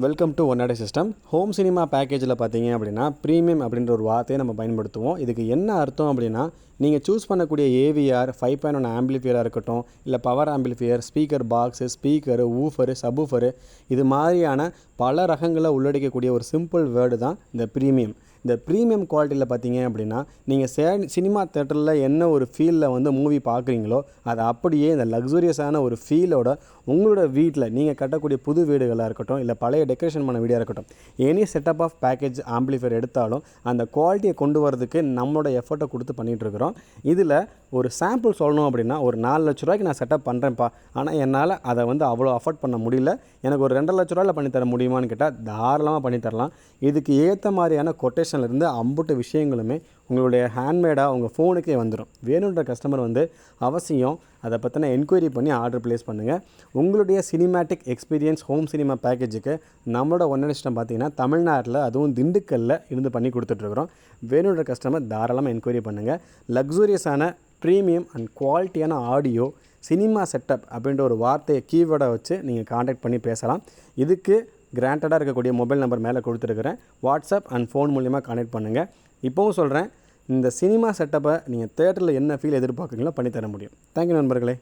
Welcome to ஒன்னாடே system. Home cinema பேக்கேஜில் பார்த்தீங்க அப்படின்னா ப்ரீமியம் அப்படின்ற ஒரு வார்த்தையை நம்ம பயன்படுத்துவோம். இதுக்கு என்ன அர்த்தம் அப்படின்னா, நீங்கள் சூஸ் பண்ணக்கூடிய ஏவிஆர் 5.1 ஆம்பிளிஃபையராக இருக்கட்டும், இல்லை power amplifier, speaker box, speaker, woofer, subwoofer, இது மாதிரியான பல ரகங்களை உள்ளடக்கக்கூடிய ஒரு சிம்பிள் வேர்டு தான் இந்த ப்ரீமியம். இந்த ப்ரீமியம் குவாலிட்டியில் பார்த்தீங்க அப்படின்னா, நீங்கள் சினிமா தேட்டரில் என்ன ஒரு ஃபீலில் வந்து மூவி பார்க்குறீங்களோ, அதை அப்படியே இந்த லக்ஸூரியஸான ஒரு ஃபீலோட உங்களோட வீட்டில் நீங்கள் கட்டக்கூடிய புது வீடுகளாக இருக்கட்டும், இல்லை பழைய டெக்கரேஷன் பண்ண வீடாக இருக்கட்டும், any setup of package amplifier எடுத்தாலும் அந்த குவாலிட்டியை கொண்டு வரதுக்கு நம்மளோட எஃபர்ட்டை கொடுத்து பண்ணிகிட்ருக்குறோம். இதில் ஒரு சாம்பிள் சொல்லணும் அப்படின்னா, ஒரு 4 லட்ச ரூபாய்க்கு நான் செட்டப் பண்ணுறேன்ப்பா, ஆனால் என்னால் அதை வந்து அவ்வளோ அஃபோர்ட் பண்ண முடியல, எனக்கு ஒரு 2 லட்ச ரூபாயில் பண்ணித்தர முடியுமான்னு கேட்டால் தாராளமாக பண்ணித்தரலாம். இதுக்கு ஏற்ற மாதிரியான கொட்டேஷன்லேருந்து அம்புட்டு விஷயங்களுமே உங்களுடைய ஹேண்ட்மேடாக உங்கள் ஃபோனுக்கே வந்துடும். வேணுன்ற கஸ்டமர் வந்து அவசியம் அதை பற்றின என்கொயரி பண்ணி ஆர்டர் ப்ளேஸ் பண்ணுங்கள். உங்களுடைய சினிமேட்டிக் எக்ஸ்பீரியன்ஸ் ஹோம் சினிமா பேக்கேஜுக்கு நம்மளோட ஒன்னாடே சிஸ்டம் பார்த்தீங்கன்னா தமிழ்நாட்டில், அதுவும் திண்டுக்கல்லில் இருந்து பண்ணி கொடுத்துட்ருக்குறோம். வேணுன்ற கஸ்டமர் தாராளமாக என்கொயரி பண்ணுங்கள். லக்ஸூரியஸான ப்ரீமியம் அண்ட் குவாலிட்டியான ஆடியோ, சினிமா செட்டப் அப்படின்ற ஒரு வார்த்தையை கீவேர்டை வச்சு நீங்கள் காண்டாக்ட் பண்ணி பேசலாம். இதுக்கு கிராண்டடாக இருக்கக்கூடிய மொபைல் நம்பர் மேலே கொடுத்துருக்குறேன். வாட்ஸ்அப் அண்ட் ஃபோன் மூலிமா காண்டாக்ட் பண்ணுங்கள். இப்போவும் சொல்கிறேன், இந்த சினிமா செட்டப்பை நீங்கள் தேட்டரில் என்ன ஃபீல் எதிர்பார்க்குறீங்களோ பண்ணித்தர முடியும். தேங்க்யூ நண்பர்களே.